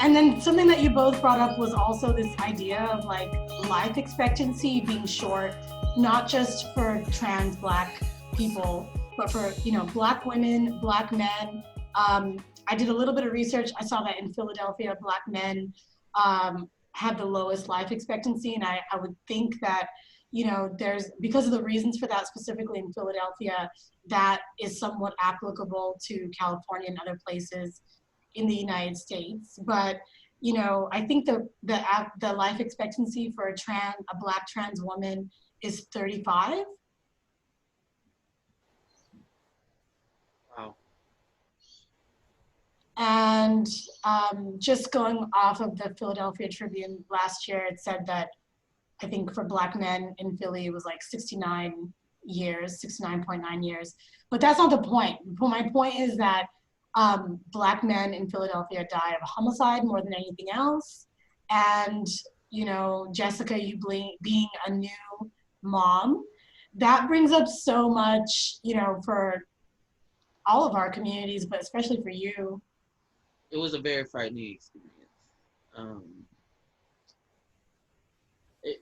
And then something that you both brought up was also this idea of like life expectancy being short, not just for trans Black people, but for, you know, Black women, Black men. I did a little bit of research. I saw that in Philadelphia, Black men have the lowest life expectancy. And I would think that, you know, there's, because of the reasons for that specifically in Philadelphia, that is somewhat applicable to California and other places in the United States. But, you know, I think the life expectancy for a Black trans woman is 35. Wow. And just going off of the Philadelphia Tribune last year, it said that I think for Black men in Philly, it was like 69 years, 69.9 years. But that's not the point. My point is that Black men in Philadelphia die of homicide more than anything else. And, you know, Jessica, you being a new mom, that brings up so much, you know, for all of our communities, but especially for you. It was a very frightening experience. I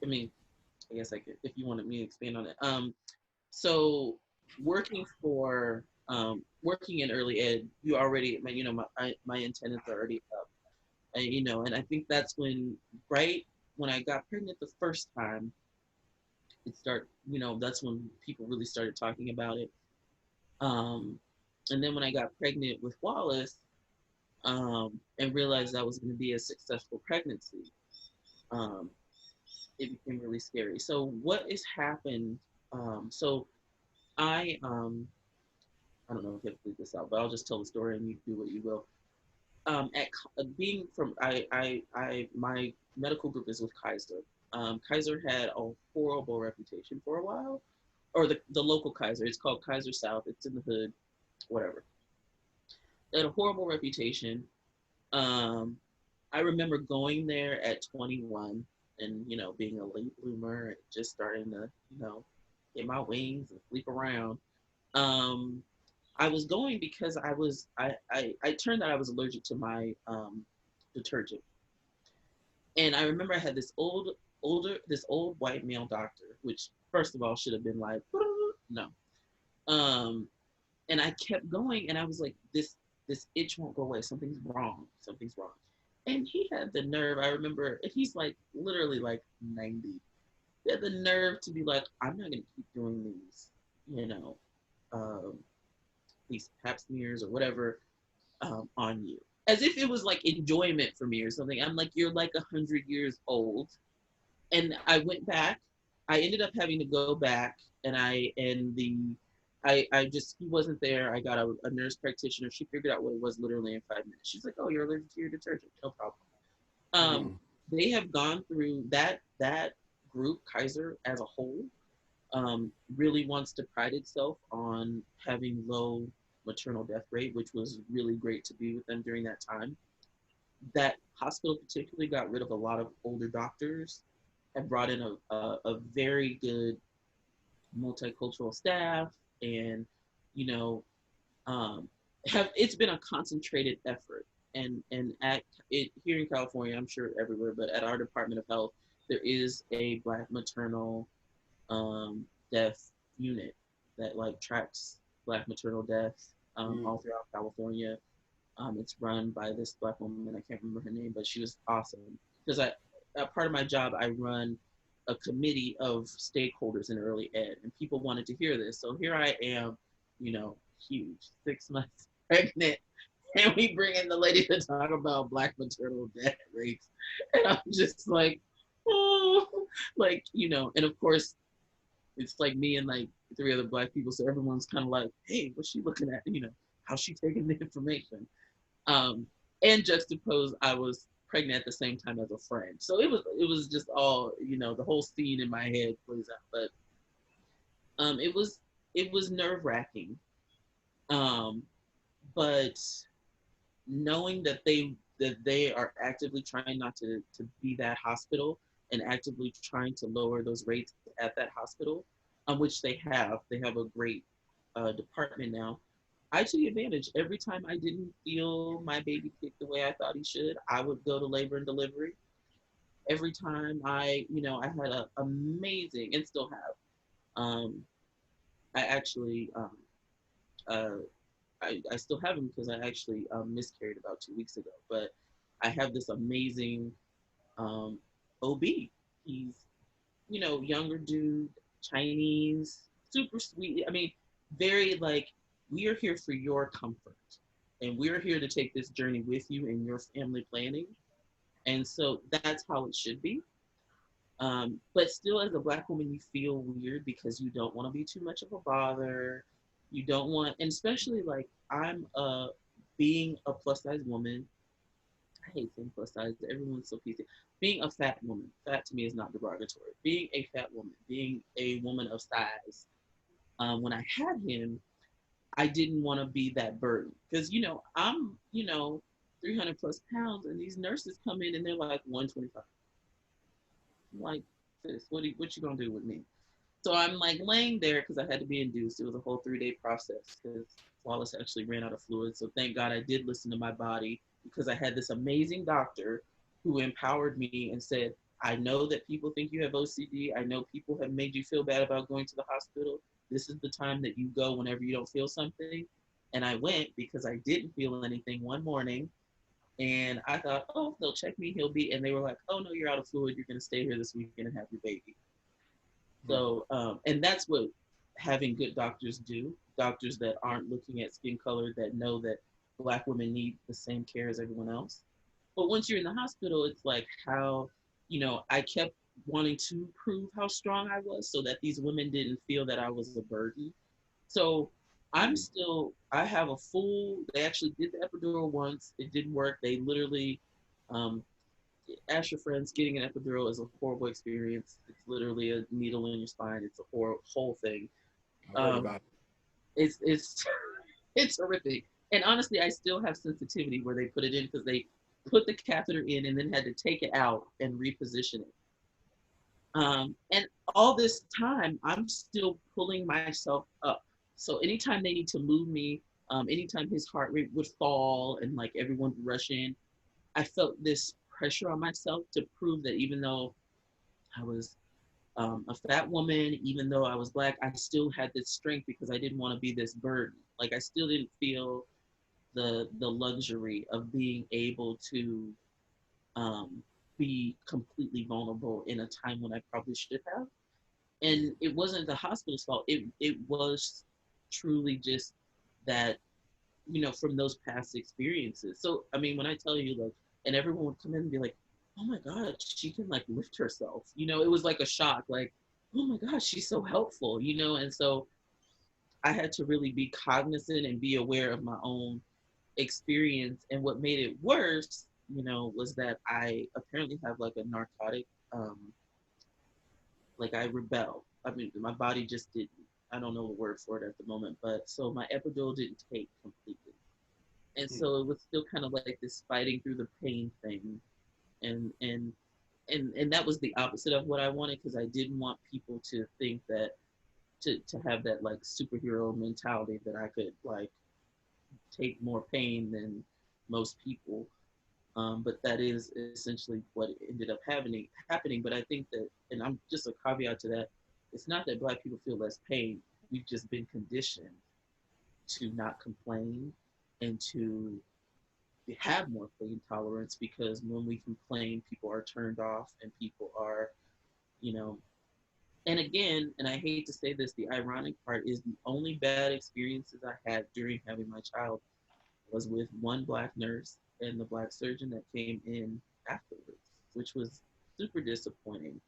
mean, I guess I could, if you wanted me to expand on it. So working in early ed, you already, you know, my antennas are already up, and, you know, and I think that's when, right when I got pregnant the first time, you know, that's when people really started talking about it. And then when I got pregnant with Wallace, and realized that was going to be a successful pregnancy, it became really scary. So what has happened? So I don't know if you have to bleep this out, but I'll just tell the story and you do what you will. Being from my medical group is with Kaiser. Kaiser had a horrible reputation for a while, or the local Kaiser. It's called Kaiser South. It's in the hood, whatever. They had a horrible reputation. I remember going there at 21 and, you know, being a late bloomer and just starting to, you know, get my wings and sleep around. I was going because I turned out I was allergic to my detergent. And I remember I had this old white male doctor, which first of all should have been like, no. And I kept going and I was like, this itch won't go away. Something's wrong. And he had the nerve, I remember, and he's like literally like 90. He had the nerve to be like, I'm not gonna keep doing these, you know, these pap smears or whatever on you. As if it was like enjoyment for me or something. I'm like, you're like 100 years old. And I went back. I ended up having to go back, and he wasn't there. I got a nurse practitioner. She figured out what it was literally in 5 minutes. She's like, oh, you're allergic to your detergent. No problem. They have gone through that group, Kaiser as a whole, really wants to pride itself on having low maternal death rate, which was really great to be with them during that time. That hospital particularly got rid of a lot of older doctors and brought in a very good multicultural staff, and, you know, it's been a concentrated effort. And here in California, I'm sure everywhere, but at our Department of Health, there is a Black maternal death unit that like tracks Black maternal deaths all throughout California. It's run by this Black woman, I can't remember her name, but she was awesome. Because part of my job, I run a committee of stakeholders in early ed, and people wanted to hear this. So here I am, you know, huge, 6 months pregnant, and we bring in the lady to talk about Black maternal death rates. And I'm just like, oh, like, you know, and of course, it's like me and like 3 other Black people. So everyone's kind of like, hey, what's she looking at? You know, how's she taking the information? And juxtaposed, I was pregnant at the same time as a friend. So it was just all, you know, the whole scene in my head plays out. But it was nerve-wracking. But knowing that they are actively trying not to be that hospital and actively trying to lower those rates at that hospital, which they have a great department now. I took advantage. Every time I didn't feel my baby kick the way I thought he should, I would go to labor and delivery. Every time I had an amazing, and still have. Um, I actually, uh, I still have him because I actually miscarried about 2 weeks ago. But I have this amazing um, OB. He's, younger dude, Chinese, super sweet. I mean, very like, we are here for your comfort. And we're here to take this journey with you in your family planning. And so that's how it should be. But still, as a Black woman, you feel weird because you don't want to be too much of a bother. You don't want, and especially like being a plus size woman. I hate saying plus size. Everyone's so PC. Being a fat woman, fat to me is not derogatory. Being a fat woman, being a woman of size. When I had him, I didn't want to be that burden because I'm 300 plus pounds, and these nurses come in and they're like 125. I'm like, sis, what you gonna do with me? So I'm like laying there because I had to be induced. It was a whole 3-day process because Wallace actually ran out of fluid. So thank God I did listen to my body because I had this amazing doctor who empowered me and said, I know that people think you have OCD. I know people have made you feel bad about going to the hospital. This is the time that you go whenever you don't feel something. And I went because I didn't feel anything one morning. And I thought, oh, they'll check me, and they were like, oh no, you're out of fluid. You're going to stay here this weekend and have your baby. So, and that's what having good doctors do. Doctors that aren't looking at skin color, that know that Black women need the same care as everyone else. But once you're in the hospital, it's like how, I kept wanting to prove how strong I was so that these women didn't feel that I was a burden. So I have they actually did the epidural once. It didn't work. They literally, um, ask your friends, getting an epidural is a horrible experience. It's literally a needle in your spine. It's a whole thing. I heard about It's it's horrific. And honestly, I still have sensitivity where they put it in because they put the catheter in and then had to take it out and reposition it. And all this time, I'm still pulling myself up. So anytime they need to move me, anytime his heart rate would fall and like everyone would rush in, I felt this pressure on myself to prove that even though I was a fat woman, even though I was Black, I still had this strength because I didn't want to be this burden. Like I still didn't feel the luxury of being able to be completely vulnerable in a time when I probably should have. And it wasn't the hospital's fault. It was truly just that, from those past experiences. So I mean, when I tell you like, and everyone would come in and be like, oh my God, she can like lift herself. It was like a shock, like, oh my gosh, she's so helpful, and so I had to really be cognizant and be aware of my own experience. And what made it worse, was that I apparently have like a narcotic, like I rebel. I mean, my body just didn't, I don't know the word for it at the moment, but so my epidural didn't take completely. And so it was still kind of like this fighting through the pain thing. And that was the opposite of what I wanted because I didn't want people to think that to have that like superhero mentality that I could like take more pain than most people. But that is essentially what ended up happening. But I think that, and I'm just a caveat to that, it's not that Black people feel less pain. We've just been conditioned to not complain and to have more pain tolerance because when we complain, people are turned off and people are, you know, and again, and I hate to say this, the ironic part is the only bad experiences I had during having my child was with one Black nurse and the Black surgeon that came in afterwards, which was super disappointing.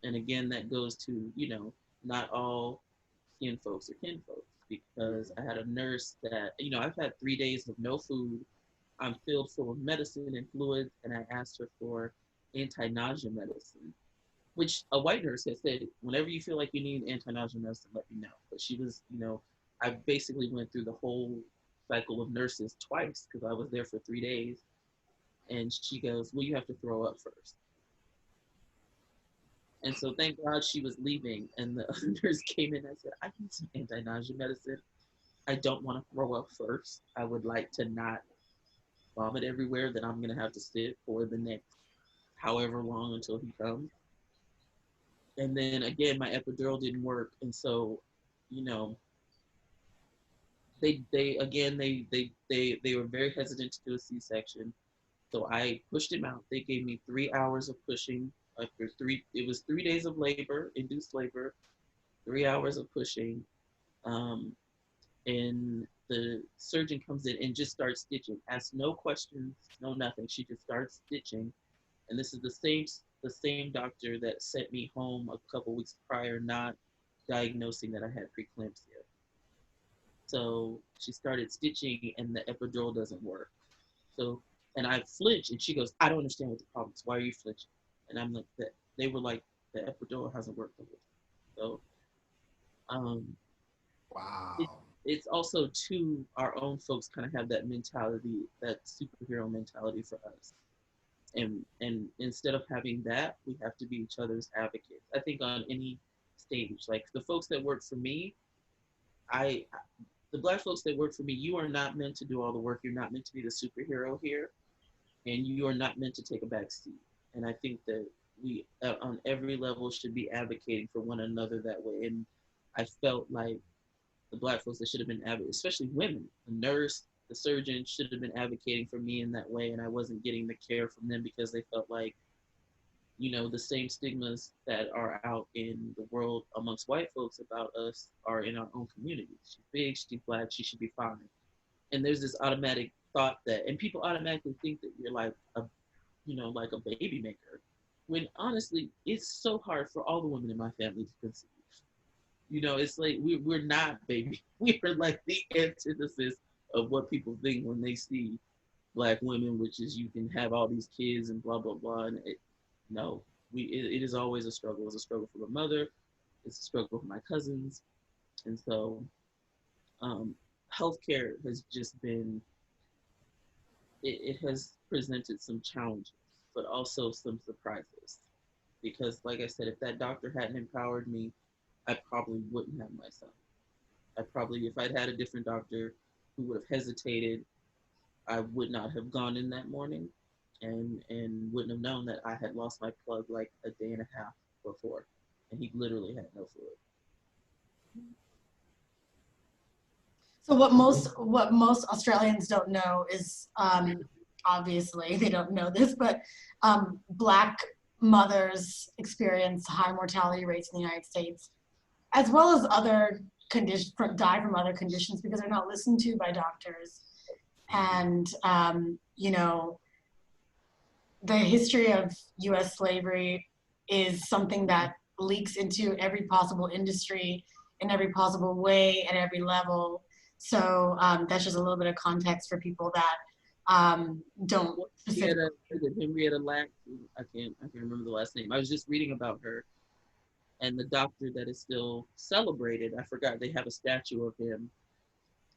And again, that goes to, not all skin folks are kin folks because I had a nurse that, I've had 3 days of no food. I'm filled full of medicine and fluids, and I asked her for anti-nausea medicine, which a white nurse had said, whenever you feel like you need anti-nausea medicine, let me know. But she was, I basically went through the whole cycle of nurses twice because I was there for 3 days. And she goes, well, you have to throw up first. And so thank God she was leaving. And the other nurse came in and said, I need some anti-nausea medicine. I don't want to throw up first. I would like to not vomit everywhere that I'm gonna have to sit for the next however long until he comes. And then again, my epidural didn't work, and so, you know, they again they were very hesitant to do a C-section. So I pushed him out. They gave me 3 hours of pushing. After it was 3 days of labor, induced labor, 3 hours of pushing. Um, and the surgeon comes in and just starts stitching. Asks no questions, no nothing. She just starts stitching. And this is the same doctor that sent me home a couple weeks prior, not diagnosing that I had preeclampsia. So she started stitching, and the epidural doesn't work. So, and I flinch, and she goes, "I don't understand what the problem is. Why are you flinching?" And I'm like, "That." They were like, "The epidural hasn't worked the whole time." So, it, Wow. it's also too, our own folks kind of have that mentality, that superhero mentality for us. And instead of having that, we have to be each other's advocates. I think on any stage, like the folks that work for me, I the Black folks that work for me, you are not meant to do all the work. You're not meant to be the superhero here, and you are not meant to take a back seat. And I think that we, on every level, should be advocating for one another that way. And I felt like the Black folks that should have been advocating, especially women, the nurse, the surgeon, should have been advocating for me in that way, and I wasn't getting the care from them because they felt like, the same stigmas that are out in the world amongst white folks about us are in our own community. She's big, she's Black, she should be fine. And there's this automatic thought that, and people automatically think that you're like like a baby maker, when honestly, it's so hard for all the women in my family to conceive. It's like we're not baby. We are like the antithesis of what people think when they see Black women, which is you can have all these kids and blah blah blah. And no, it is always a struggle. It's a struggle for my mother. It's a struggle for my cousins, and so um, healthcare has just been, it has presented some challenges, but also some surprises. Because, like I said, if that doctor hadn't empowered me, I probably wouldn't have my son. I probably, if I'd had a different doctor who would have hesitated, I would not have gone in that morning, and wouldn't have known that I had lost my plug like a day and a half before, and he literally had no fluid. So what most Australians don't know is, obviously they don't know this, but Black mothers experience high mortality rates in the United States, as well as other conditions, die from other conditions because they're not listened to by doctors. And the history of U.S. slavery is something that leaks into every possible industry in every possible way at every level. So that's just a little bit of context for people that don't specifically. Henrietta Lack, I can't remember the last name. I was just reading about her, and the doctor that is still celebrated. I forgot, they have a statue of him,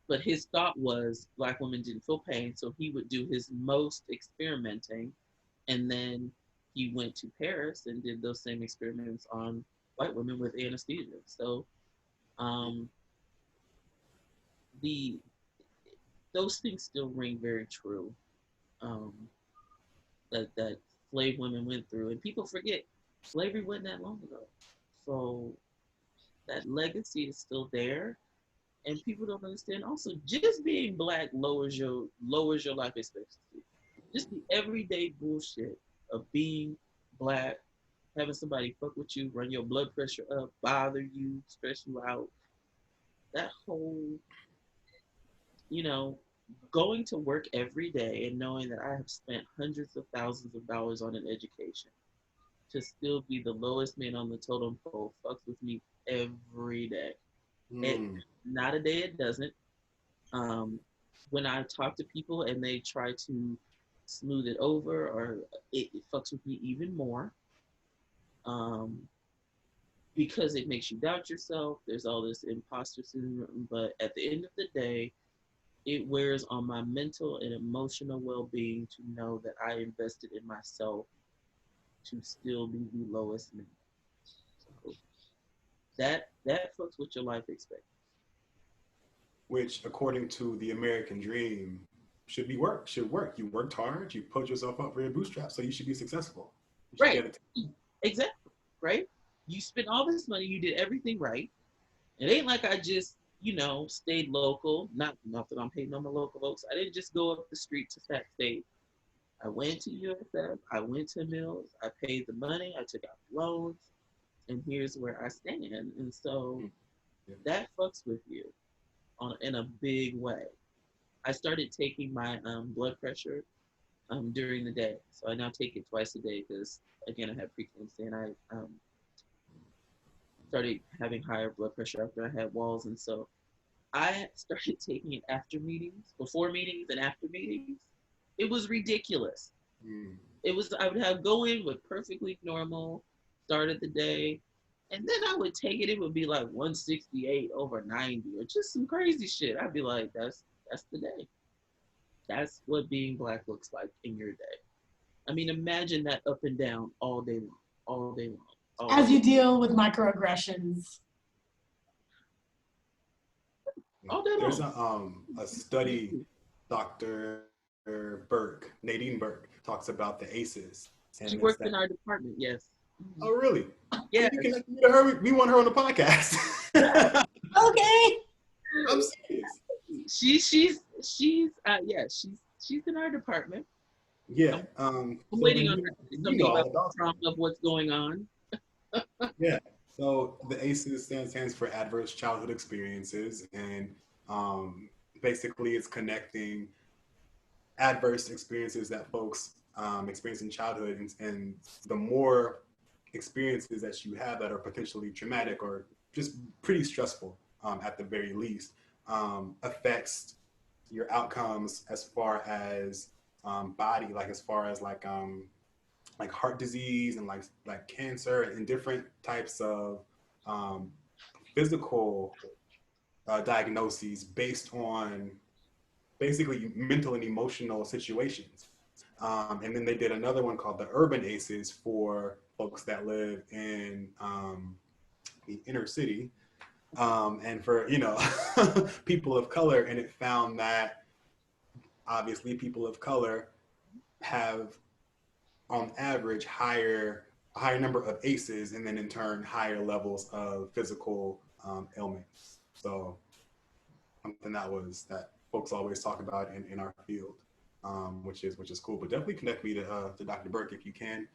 but his thought was Black women didn't feel pain, so he would do his most experimenting, and then he went to Paris and did those same experiments on white women with anesthesia. So um, the those things still ring very true, um, that slave women went through, and people forget slavery wasn't that long ago. So that legacy is still there, and people don't understand. Also, just being Black lowers your life expectancy. Just the everyday bullshit of being Black, having somebody fuck with you, run your blood pressure up, bother you, stress you out. That whole, you know, going to work every day and knowing that I have spent hundreds of thousands of dollars on an education to still be the lowest man on the totem pole fucks with me every day. It not a day it doesn't. Um, when I talk to people and they try to smooth it over, or it fucks with me even more, um, because it makes you doubt yourself. There's all this imposter syndrome, but at the end of the day, it wears on my mental and emotional well-being to know that I invested in myself to still be the lowest man. So that fucks with your life expectancy. which according to the American dream should work. You worked hard, you put yourself up for your bootstraps, so you should be successful. You should Right. get it. Exactly. Right. You spent all this money, you did everything right. It ain't like I just, stayed local. Not that I'm hating on my local folks. I didn't just go up the street to Sac State. I went to USF, I went to Mills, I paid the money, I took out loans, and here's where I stand. And so Yeah. that fucks with you in a big way. I started taking my blood pressure during the day. So I now take it twice a day because, again, I had preeclampsia and I started having higher blood pressure after I had walls. And so I started taking it after meetings, before meetings and after meetings. It was ridiculous. I would have go in with perfectly normal, started the day, and then I would take it. It would be like 168 over 90, or just some crazy shit. I'd be like, that's the day. That's what being Black looks like in your day. I mean, imagine that up and down all day long, all day long. As you deal with microaggressions. All day There's long. a study, Dr. Nadine Burke talks about the ACEs. She works in our department, yes. Oh, really? Yeah. You connect me to her. We want her on the podcast. Okay. I'm serious. She's in our department. Yeah. I'm waiting on her to say something about the trauma of what's going on. Yeah. So the ACEs stands for Adverse Childhood Experiences, and basically it's connecting adverse experiences that folks experience in childhood, and the more experiences that you have that are potentially traumatic or just pretty stressful at the very least, affects your outcomes as far as body, like as far as like heart disease and like cancer and different types of physical diagnoses based on basically mental and emotional situations. And then they did another one called the Urban ACEs for folks that live in the inner city, and for people of color. And it found that obviously people of color have, on average, a higher number of ACEs, and then in turn higher levels of physical ailments. So something that folks always talk about in our field, which is cool. But definitely connect me to Dr. Burke if you can.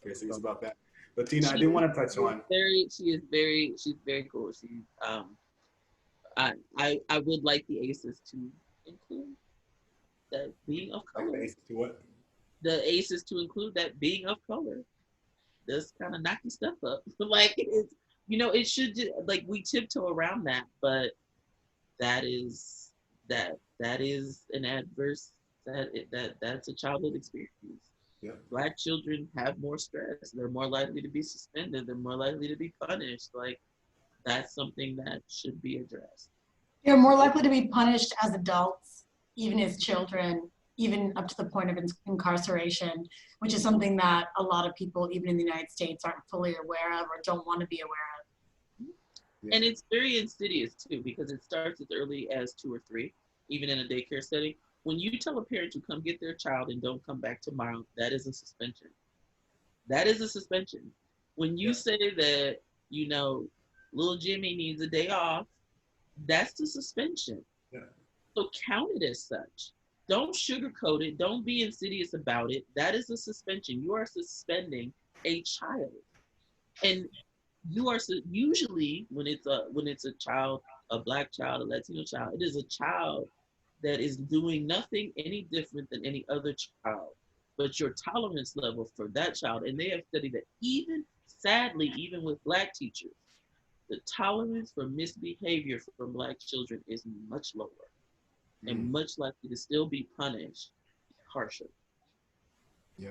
Curious about that. But Tina, I didn't want to touch on. She's very cool. I would like the ACEs to include that being of color. Like the ACEs to what? The ACEs to include that being of color. Does kind of knock your stuff up. Like it's, it should just, like, we tiptoe around that, but that is an adverse that's a childhood experience. Yeah. Black children have more stress. They're more likely to be suspended. They're more likely to be punished. Like, that's something that should be addressed. They're more likely to be punished as adults, even as children, even up to the point of incarceration, which is something that a lot of people, even in the United States, aren't fully aware of or don't want to be aware of. Yeah. And it's very insidious too, because it starts as early as 2 or 3, even in a daycare setting. When you tell a parent to come get their child and don't come back tomorrow, that is a suspension. That is a suspension. When you say that, little Jimmy needs a day off, that's the suspension. Yeah. So count it as such. Don't sugarcoat it. Don't be insidious about it. That is a suspension. You are suspending a child. And you are usually, when it's a child, a Black child, a Latino child, it is a child that is doing nothing any different than any other child. But your tolerance level for that child, and they have studied that sadly, even with Black teachers, the tolerance for misbehavior from Black children is much lower and much likely to still be punished harsher. Yeah.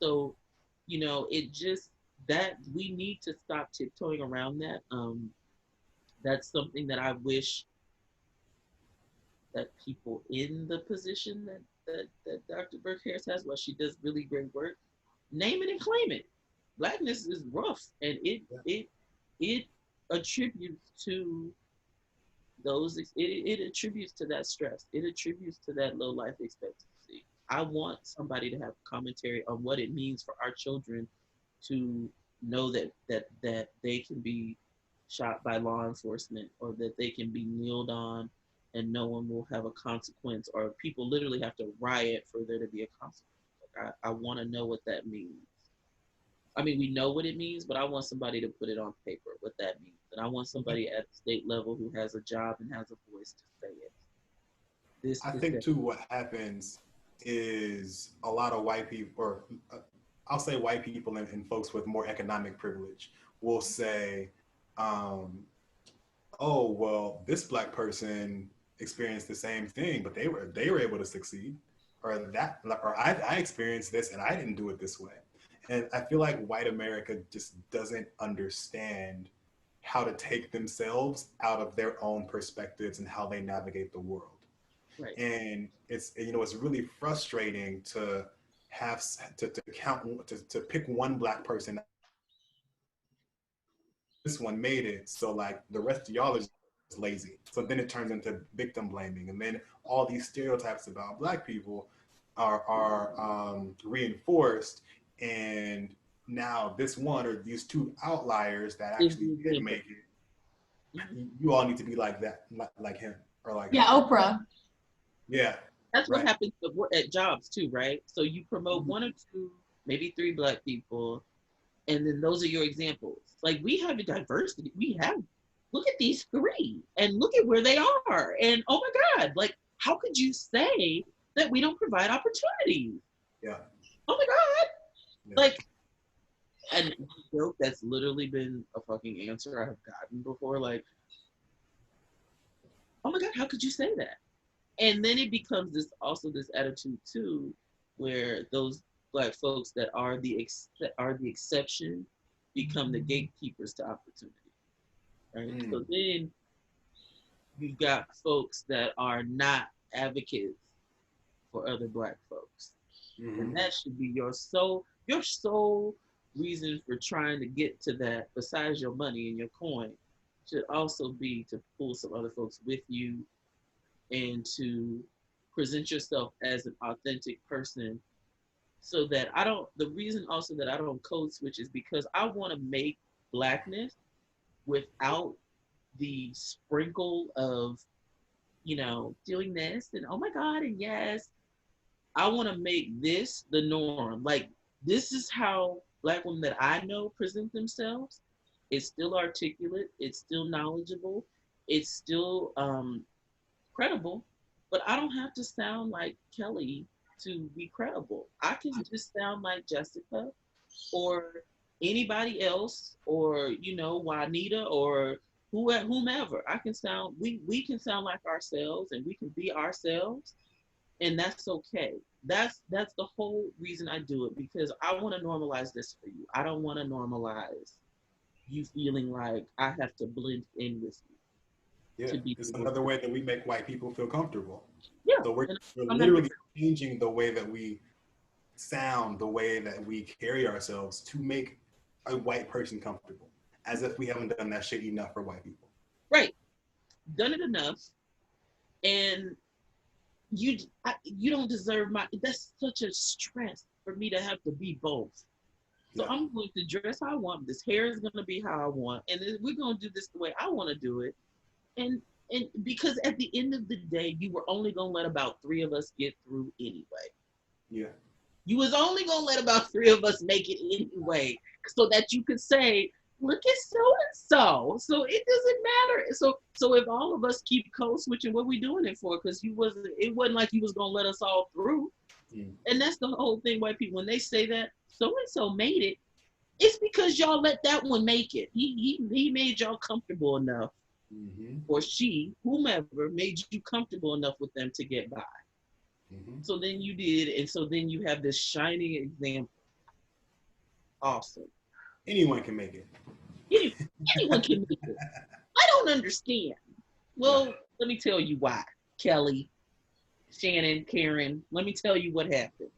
So, it just, that we need to stop tiptoeing around that. That's something that I wish that people in the position that Dr. Burke Harris has, while she does really great work, name it and claim it. Blackness is rough, and it attributes to it attributes to that stress. It attributes to that low life expectancy. I want somebody to have commentary on what it means for our children to know that they can be shot by law enforcement, or that they can be kneeled on and no one will have a consequence, or people literally have to riot for there to be a consequence. Like, I want to know what that means. I mean, we know what it means, but I want somebody to put it on paper, what that means. And I want somebody at the state level who has a job and has a voice to say it. I think too, what happens is a lot of white people, or I'll say white people and folks with more economic privilege will say, oh, well, this Black person experienced the same thing, but they were able to succeed, or I experienced this and I didn't do it this way. And I feel like white America just doesn't understand how to take themselves out of their own perspectives and how they navigate the world. Right. And it's really frustrating to have to pick one Black person. This one made it, so like the rest of y'all is lazy. So then it turns into victim blaming, and then all these stereotypes about Black people are reinforced. And now this one or these two outliers that actually did make it, you all need to be like that, like him, or like Oprah. Yeah. That's what happens at jobs too, right? So you promote one or two, maybe three Black people, and then those are your examples. Like, we have a diversity. Look at these three, and look at where they are. And oh my God, like, how could you say that we don't provide opportunities? Yeah. Oh my God. Yeah. Like, and joke that's literally been a fucking answer I have gotten before. Like, oh my God, how could you say that? And then it becomes this attitude too, where those Black folks that are the exception become the gatekeepers to opportunity, right? So then you've got folks that are not advocates for other Black folks, and that should be your sole reason for trying to get to that. Besides your money and your coin, should also be to pull some other folks with you, and to present yourself as an authentic person, so that the reason also that I don't code switch is because I want to make Blackness without the sprinkle of, doing this and oh my God, and yes, I want to make this the norm. Like, this is how Black women that I know present themselves. It's still articulate, it's still knowledgeable, it's still credible, but I don't have to sound like Kelly to be credible. I can just sound like Jessica or anybody else, or Juanita or whomever. I can sound. We can sound like ourselves, and we can be ourselves, and that's okay. That's the whole reason I do it, because I want to normalize this for you. I don't want to normalize you feeling like I have to blend in with you. Yeah, it's another way that we make white people feel comfortable. Yeah. So we're literally changing the way that we sound, the way that we carry ourselves to make a white person comfortable, as if we haven't done that shit enough for white people. Right. Done it enough. And you don't deserve that's such a stress for me to have to be both. So yeah. I'm going to dress how I want. This hair is going to be how I want. And then we're going to do this the way I want to do it. And because at the end of the day, you were only going to let about 3 of us get through anyway. Yeah. You was only going to let about 3 of us make it anyway, so that you could say, look at so-and-so. So it doesn't matter. So if all of us keep code switching, what we doing it for? Because it wasn't like you was going to let us all through. Mm. And that's the whole thing, white people, when they say that so-and-so made it, it's because y'all let that one make it. He made y'all comfortable enough. Mm-hmm. Or she, whomever, made you comfortable enough with them to get by. Mm-hmm. So then you did, and so then you have this shining example. Awesome. Anyone can make it. Anyone can make it. I don't understand. Well, let me tell you why. Kelly, Shannon, Karen, let me tell you what happened.